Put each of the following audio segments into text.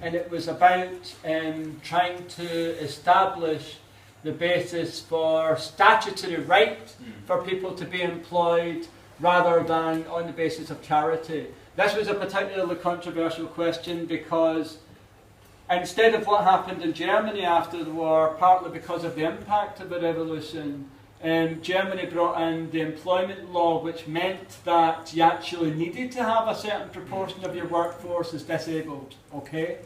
and it was about trying to establish the basis for statutory right for people to be employed rather than on the basis of charity. This was a particularly controversial question because instead of what happened in Germany after the war, partly because of the impact of the revolution, Germany brought in the employment law, which meant that you actually needed to have a certain proportion of your workforce as disabled, okay?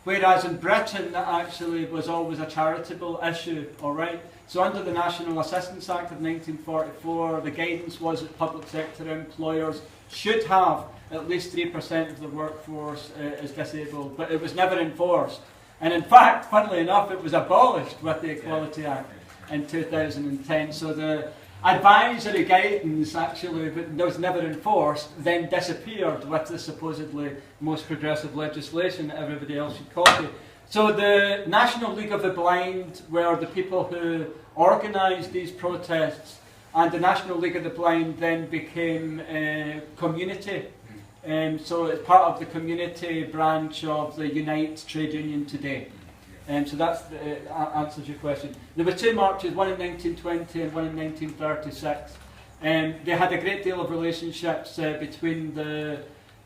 Whereas in Britain, that actually was always a charitable issue, all right? So under the National Assistance Act of 1944, the guidance was that public sector employers should have at least 3% of the workforce as disabled, but it was never enforced. And in fact, funnily enough, it was abolished with the Equality Act in 2010. So the advisory guidance actually that was never enforced then disappeared with the supposedly most progressive legislation that everybody else should copy. So the National League of the Blind were the people who organised these protests, and the National League of the Blind then became community. So it's part of the community branch of the Unite trade union today. So that answers your question. There were two marches, one in 1920 and one in 1936. They had a great deal of relationships between the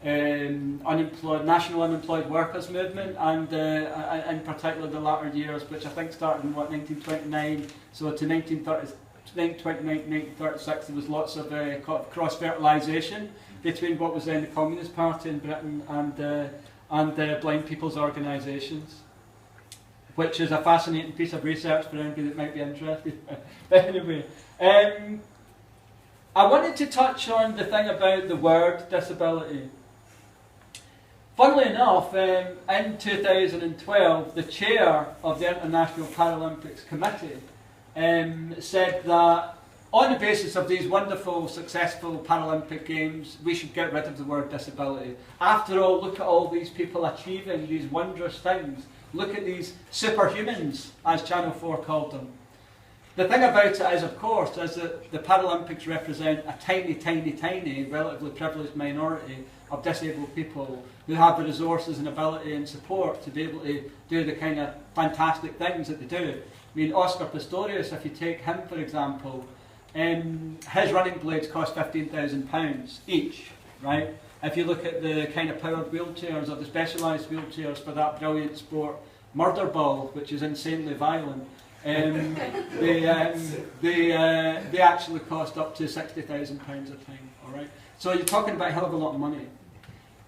National Unemployed Workers Movement and in particular the latter years, which I think started in 1929, so to 1936 there was lots of cross-fertilisation between what was then the Communist Party in Britain and the blind people's organisations, which is a fascinating piece of research for anybody that might be interested. But anyway, I wanted to touch on the thing about the word disability. Funnily enough, in 2012, the chair of the International Paralympics Committee said that on the basis of these wonderful, successful Paralympic Games, we should get rid of the word disability. After all, look at all these people achieving these wondrous things. Look at these superhumans, as Channel 4 called them. The thing about it is, of course, is that the Paralympics represent a tiny, tiny, tiny, relatively privileged minority of disabled people who have the resources and ability and support to be able to do the kind of fantastic things that they do. I mean, Oscar Pistorius, if you take him for example, his running blades cost £15,000 each, right? If you look at the kind of powered wheelchairs or the specialised wheelchairs for that brilliant sport, murder ball, which is insanely violent, they actually cost up to £60,000 a time, all right? So you're talking about a hell of a lot of money.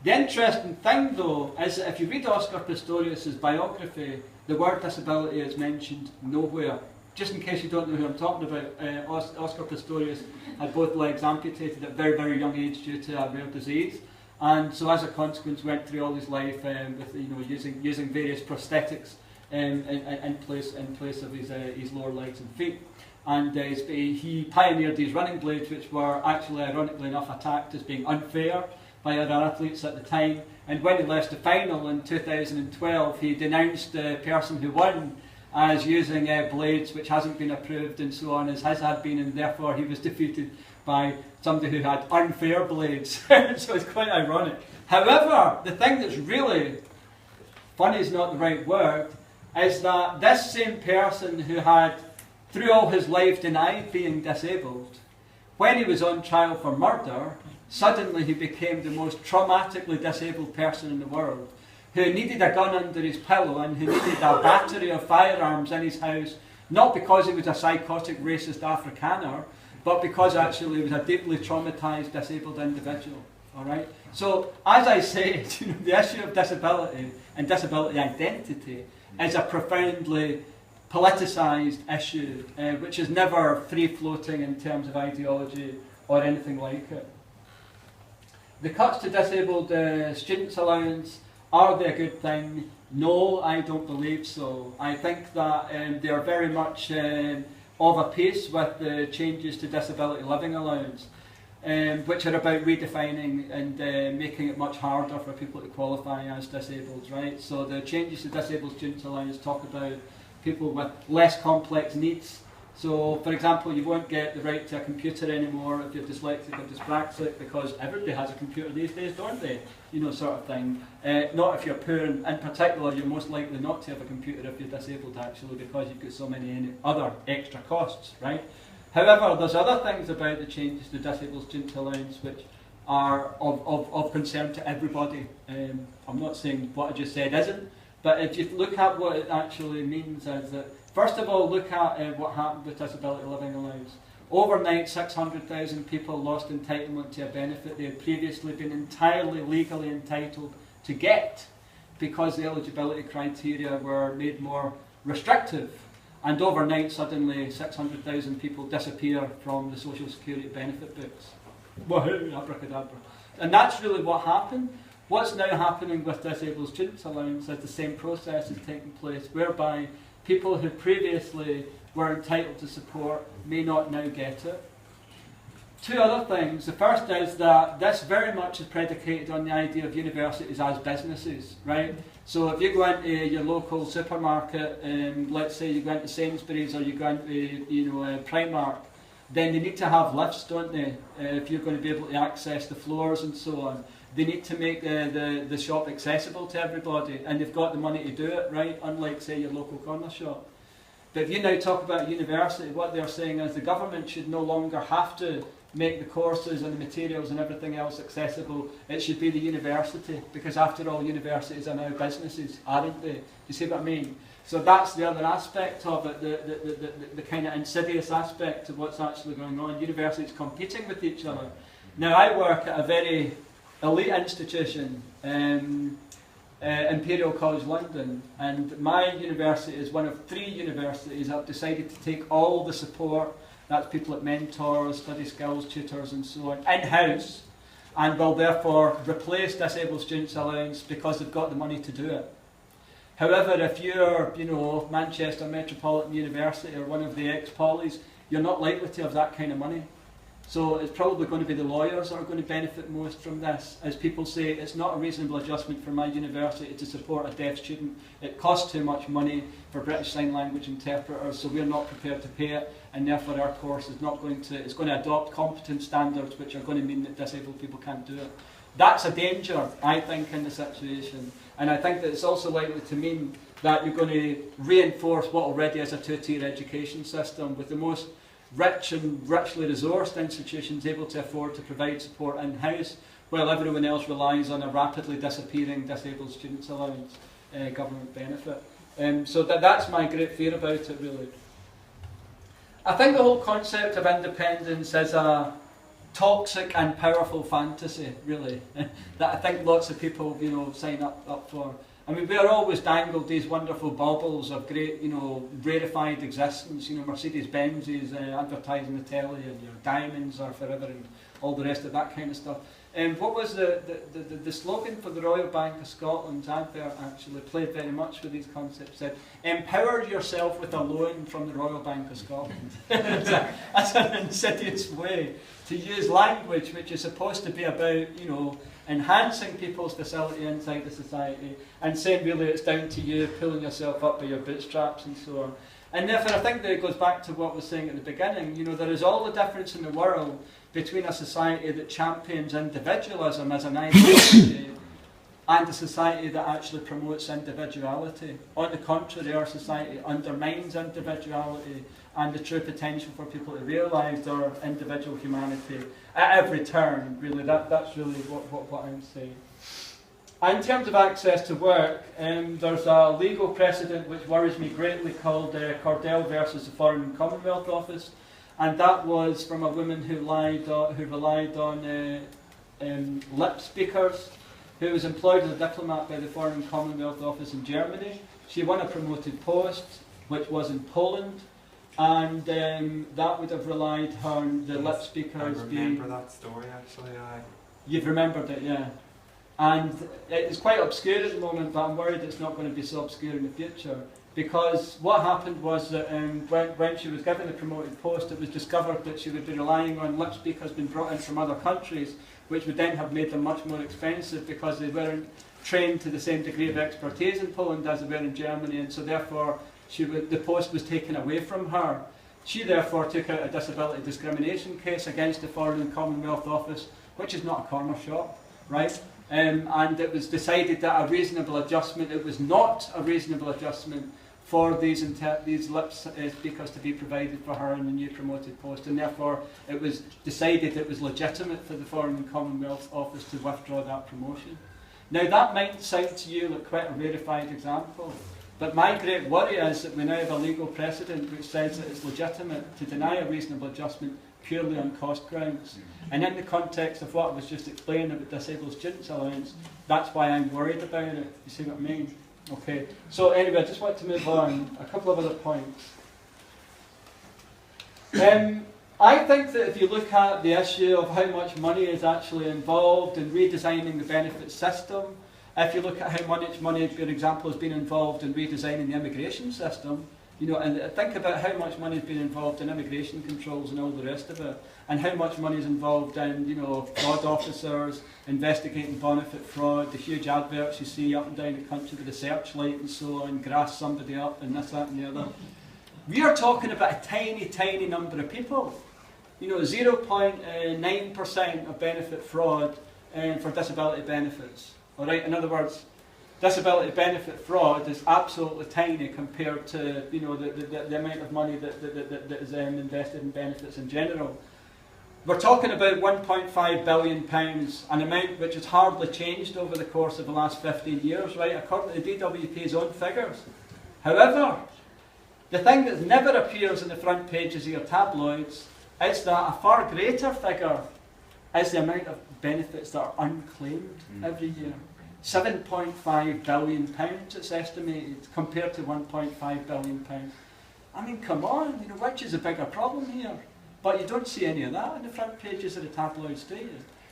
The interesting thing, though, is that if you read Oscar Pistorius' biography, the word disability is mentioned nowhere. Just in case you don't know who I'm talking about, Oscar Pistorius had both legs amputated at a very, very young age due to a rare disease, and so as a consequence went through all his life with using various prosthetics in place of his lower legs and feet. And he pioneered these running blades, which were actually, ironically enough, attacked as being unfair by other athletes at the time. And when he left the final in 2012, he denounced the person who won as using blades which hasn't been approved and so on as his had been, and therefore he was defeated by somebody who had unfair blades. So it's quite ironic. However, the thing that's really, funny is not the right word, is that this same person who had through all his life denied being disabled, when he was on trial for murder, suddenly he became the most traumatically disabled person in the world, who needed a gun under his pillow and who needed a battery of firearms in his house, not because he was a psychotic racist Afrikaner, but because actually he was a deeply traumatised disabled individual. All right? So, as I said, the issue of disability and disability identity is a profoundly politicised issue, which is never free-floating in terms of ideology or anything like it. The cuts to disabled students' allowance, are they a good thing? No, I don't believe so. I think that they are very much of a pace with the changes to disability living allowance, which are about redefining and making it much harder for people to qualify as disabled, right? So the changes to disabled students' allowance talk about people with less complex needs, So, for example, you won't get the right to a computer anymore if you're dyslexic or dyspraxic, because everybody has a computer these days, don't they? You know, sort of thing. Not if you're poor, and in particular, you're most likely not to have a computer if you're disabled, actually, because you've got so many other extra costs, right? However, there's other things about the changes to disabled student allowance which are of concern to everybody. I'm not saying what I just said isn't, but if you look at what it actually means, is that first of all, look at what happened with disability living allowance. Overnight, 600,000 people lost entitlement to a benefit they had previously been entirely legally entitled to get, because the eligibility criteria were made more restrictive. And overnight, suddenly, 600,000 people disappear from the Social Security benefit books. Woohoo, abracadabra. And that's really what happened. What's now happening with disabled students allowance is the same process is taking place, whereby people who previously were entitled to support may not now get it. Two other things. The first is that this very much is predicated on the idea of universities as businesses, right? So if you go into your local supermarket, let's say you go into Sainsbury's or you go into Primark, then they need to have lifts, don't they? If you're going to be able to access the floors and so on. They need to make the shop accessible to everybody, and they've got the money to do it, right? Unlike, say, your local corner shop. But if you now talk about a university, what they're saying is the government should no longer have to make the courses and the materials and everything else accessible. It should be the university, because after all, universities are now businesses, aren't they? You see what I mean? So that's the other aspect of it, the kind of insidious aspect of what's actually going on. Universities competing with each other. Now, I work at a very elite institution, Imperial College London, and my university is one of 3 universities that have decided to take all the support, that's people like mentors, study skills tutors and so on, in-house, and will therefore replace disabled students allowance because they've got the money to do it. However, if you're, Manchester Metropolitan University or one of the ex-polys, you're not likely to have that kind of money. So it's probably going to be the lawyers that are going to benefit most from this. As people say, it's not a reasonable adjustment for my university to support a deaf student. It costs too much money for British Sign Language interpreters, so we're not prepared to pay it, and therefore our course is not going to, it's going to adopt competence standards which are going to mean that disabled people can't do it. That's a danger, I think, in the situation. And I think that it's also likely to mean that you're going to reinforce what already is a 2-tier education system, with the most rich and richly resourced institutions able to afford to provide support in-house, while everyone else relies on a rapidly disappearing disabled students allowance government benefit. So that's my great fear about it, really. I think the whole concept of independence is a toxic and powerful fantasy, really, that I think lots of people, sign up for. I mean, we are always dangled these wonderful baubles of great, rarefied existence. Mercedes-Benz's advertising the telly, and your diamonds are forever, and all the rest of that kind of stuff. What was the slogan for the Royal Bank of Scotland's advert actually played very much with these concepts? Said, empower yourself with a loan from the Royal Bank of Scotland. That's an insidious way to use language which is supposed to be about, enhancing people's facility inside the society, and saying really it's down to you, pulling yourself up by your bootstraps and so on. And therefore I think that it goes back to what I was saying at the beginning. There is all the difference in the world between a society that champions individualism as an ideology and a society that actually promotes individuality. On the contrary, our society undermines individuality and the true potential for people to realise their individual humanity at every turn, really. That's really what I'm saying. In terms of access to work, there's a legal precedent which worries me greatly called Cordell versus the Foreign and Commonwealth Office, and that was from a woman who relied on lip speakers, who was employed as a diplomat by the Foreign and Commonwealth Office in Germany. She won a promoted post, which was in Poland, and that would have relied on the lip speakers being... I remember that story, actually. You've remembered it, yeah. And it's quite obscure at the moment, but I'm worried it's not going to be so obscure in the future. Because what happened was that when she was given the promoted post, it was discovered that she would be relying on lip speakers being brought in from other countries, which would then have made them much more expensive because they weren't trained to the same degree of expertise in Poland as they were in Germany, and so therefore the post was taken away from her She therefore took out a disability discrimination case against the Foreign and Commonwealth Office, which is not a corner shop, right? And it was decided that a reasonable adjustment, it was not a reasonable adjustment for these lip speakers to be provided for her in the new promoted post, and therefore it was decided it was legitimate for the Foreign and Commonwealth Office to withdraw that promotion. Now that might sound to you like quite a rarefied example, but my great worry is that we now have a legal precedent which says that it's legitimate to deny a reasonable adjustment purely on cost grounds. And in the context of what I was just explaining about disabled students allowance, that's why I'm worried about it. You see what I mean? Okay, so anyway, I just want to move on. A couple of other points. I think that if you look at the issue of how much money is actually involved in redesigning the benefit system, if you look at how much money, for example, has been involved in redesigning the immigration system, you know, and think about how much money has been involved in immigration controls and all the rest of it, and how much money is involved in, you know, fraud officers investigating benefit fraud, the huge adverts you see up and down the country with the searchlight and so on, grass somebody up and this, that and the other. We are talking about a tiny, tiny number of people. You know, 0.9% of benefit fraud for disability benefits. All right, in other words, disability benefit fraud is absolutely tiny compared to, you know, the amount of money that is invested in benefits in general. We're talking about £1.5 billion, an amount which has hardly changed over the course of the last 15 years, right, according to the DWP's own figures. However, the thing that never appears in the front pages of your tabloids is that a far greater figure is the amount of benefits that are unclaimed every year. £7.5 billion it's estimated, compared to £1.5 billion. I mean, come on, you know, which is a bigger problem here? But you don't see any of that in the front pages of the tabloids, do you?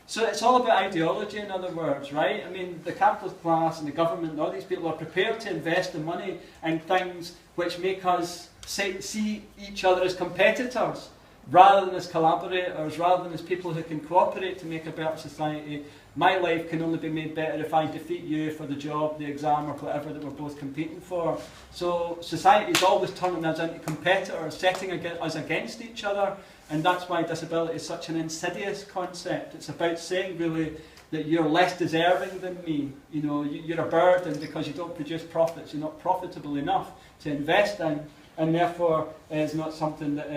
So it's all about ideology, in other words, right? I mean, the capitalist class and the government and all these people are prepared to invest the money in things which make us see each other as competitors, rather than as collaborators, rather than as people who can cooperate to make a better society. My life can only be made better if I defeat you for the job, the exam, or whatever that we're both competing for. So society is always turning us into competitors, setting us against each other, and that's why disability is such an insidious concept. It's about saying, really, that you're less deserving than me. You know, you're a burden because you don't produce profits, you're not profitable enough to invest in, and therefore is not something that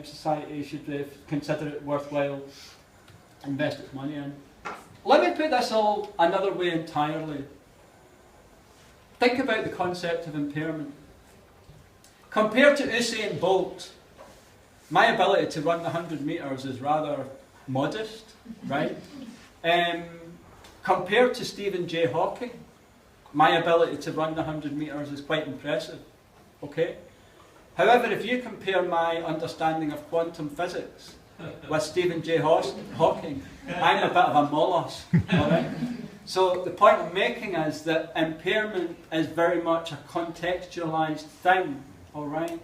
society should consider it worthwhile invest its money in. Let me put this all another way entirely. Think about the concept of impairment. Compared to Usain Bolt, my ability to run the 100 metres is rather modest, right? Compared to Stephen J. Hawking, my ability to run the 100 metres is quite impressive, okay? However, if you compare my understanding of quantum physics with Stephen J. Hawking, I'm a bit of a mollusk, all right? So the point I'm making is that impairment is very much a contextualised thing, all right?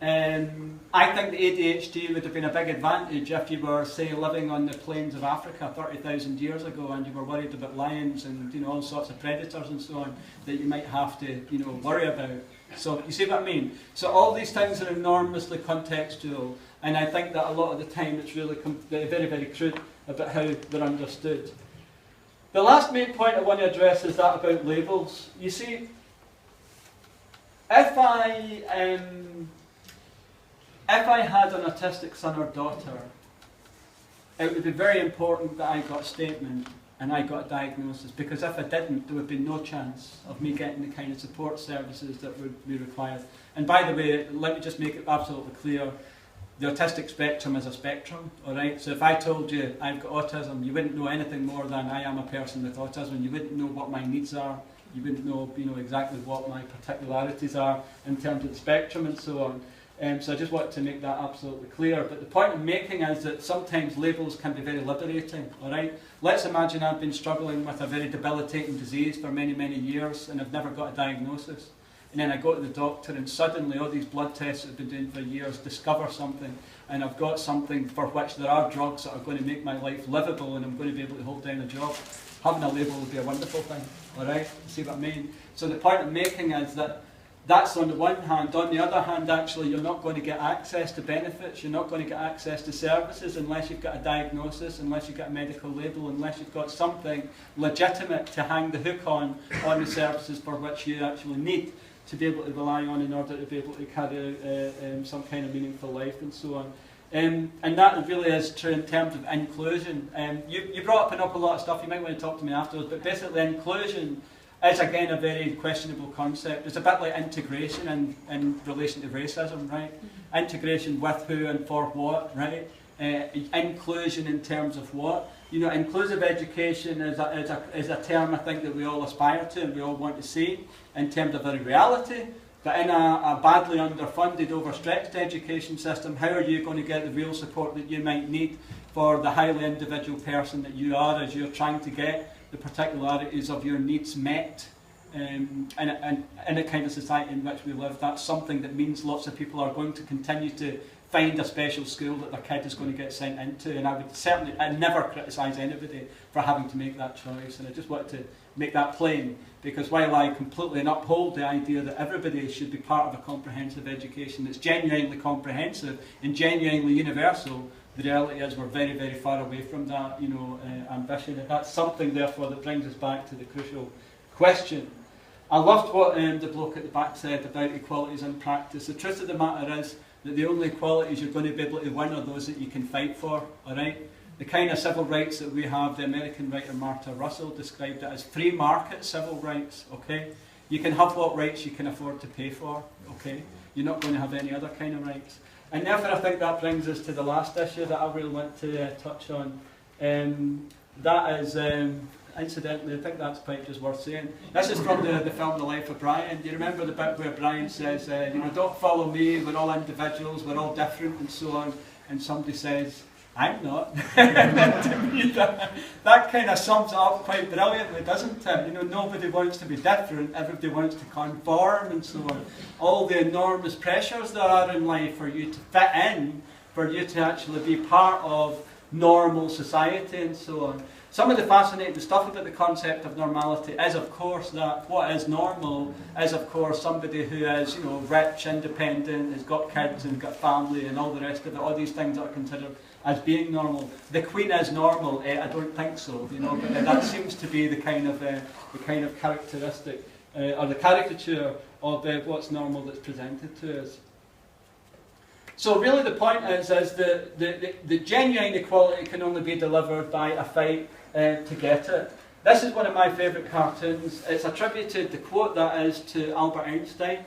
I think the ADHD would have been a big advantage if you were, say, living on the plains of Africa 30,000 years ago and you were worried about lions and, you know, all sorts of predators and so on that you might have to, you know, worry about. So you see what I mean? So all these things are enormously contextual, and I think that a lot of the time it's really very, very crude about how they're understood. The last main point I want to address is that about labels. You see, if I had an autistic son or daughter, it would be very important that I got a statement and I got a diagnosis, because if I didn't, there would be no chance of me getting the kind of support services that would be required. And by the way, let me just make it absolutely clear, the autistic spectrum is a spectrum, alright? So if I told you I've got autism, you wouldn't know anything more than I am a person with autism. You wouldn't know what my needs are, you wouldn't know, exactly what my particularities are in terms of the spectrum and so on. So I just wanted to make that absolutely clear. But the point I'm making is that sometimes labels can be very liberating, alright? Let's imagine I've been struggling with a very debilitating disease for many, many years and I've never got a diagnosis. And then I go to the doctor and suddenly all these blood tests that I've been doing for years discover something, and I've got something for which there are drugs that are going to make my life livable and I'm going to be able to hold down a job. Having a label would be a wonderful thing, alright? See what I mean? So the point I'm making is that That's on the one hand. On the other hand, actually, you're not going to get access to benefits, you're not going to get access to services unless you've got a diagnosis, unless you've got a medical label, unless you've got something legitimate to hang the hook on the services for which you actually need to be able to rely on in order to be able to carry out some kind of meaningful life and so on. And that really is true in terms of inclusion. You brought up an awful lot of stuff, you might want to talk to me afterwards, but basically inclusion is again a very questionable concept. It's a bit like integration in relation to racism, right? Mm-hmm. Integration with who and for what, right? Inclusion in terms of what? You know, inclusive education is a term I think that we all aspire to and we all want to see in terms of a reality. But in a badly underfunded, overstretched education system, how are you going to get the real support that you might need for the highly individual person that you are as you're trying to get the particularities of your needs met in a kind of society in which we live? That's something that means lots of people are going to continue to find a special school that their kid is going to get sent into, and I'd never criticise anybody for having to make that choice, and I just wanted to make that plain, because while I completely uphold the idea that everybody should be part of a comprehensive education that's genuinely comprehensive and genuinely universal, the reality is we're very, very far away from that, ambition, and that's something, therefore, that brings us back to the crucial question. I loved what the bloke at the back said about equalities in practice. The truth of the matter is that the only equalities you're going to be able to win are those that you can fight for, all right? The kind of civil rights that we have, the American writer Martha Russell described it as free market civil rights, okay? You can have what rights you can afford to pay for, okay? You're not going to have any other kind of rights. And therefore I think that brings us to the last issue that I really want to touch on. That is, incidentally, I think that's quite just worth saying. This is from the film The Life of Brian. Do you remember the bit where Brian says, don't follow me, we're all individuals, we're all different and so on, and somebody says, I'm not. To me, that kind of sums it up quite brilliantly, doesn't it? Nobody wants to be different, everybody wants to conform and so on. All the enormous pressures there are in life for you to fit in, for you to actually be part of normal society and so on. Some of the fascinating stuff about the concept of normality is, of course, that what is normal is, of course, somebody who is, rich, independent, has got kids and got family and all the rest of it, all these things that are considered as being normal. The Queen is normal. I don't think so, but that seems to be the kind of characteristic or the caricature of what's normal that's presented to us. So really the point is that the genuine equality can only be delivered by a fight to get it. This is one of my favourite cartoons. It's attributed, the quote that is, to Albert Einstein.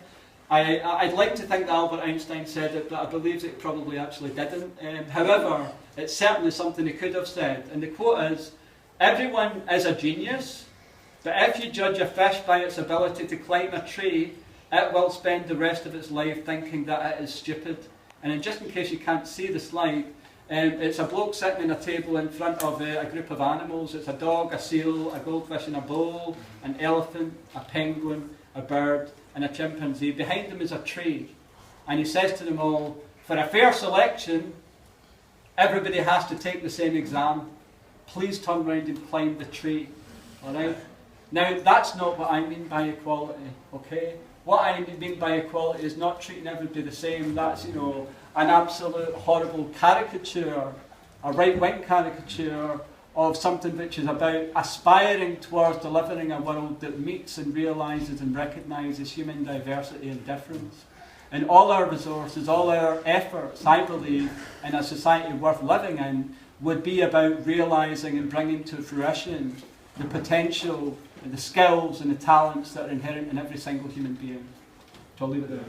I'd like to think that Albert Einstein said it, but I believe it probably actually didn't. However, it's certainly something he could have said. And the quote is, everyone is a genius, but if you judge a fish by its ability to climb a tree, it will spend the rest of its life thinking that it is stupid. And then just in case you can't see the slide, it's a bloke sitting at a table in front of a group of animals. It's a dog, a seal, a goldfish in a bowl, an elephant, a penguin, a bird, and a chimpanzee. Behind them is a tree. And he says to them all, for a fair selection, everybody has to take the same exam. Please turn round and climb the tree. Alright? Now, that's not what I mean by equality, okay? What I mean by equality is not treating everybody the same. That's, an absolute horrible caricature, a right-wing caricature of something which is about aspiring towards delivering a world that meets and realises and recognises human diversity and difference. And all our resources, all our efforts, I believe, in a society worth living in, would be about realising and bringing to fruition the potential and the skills and the talents that are inherent in every single human being. So I'll leave it there.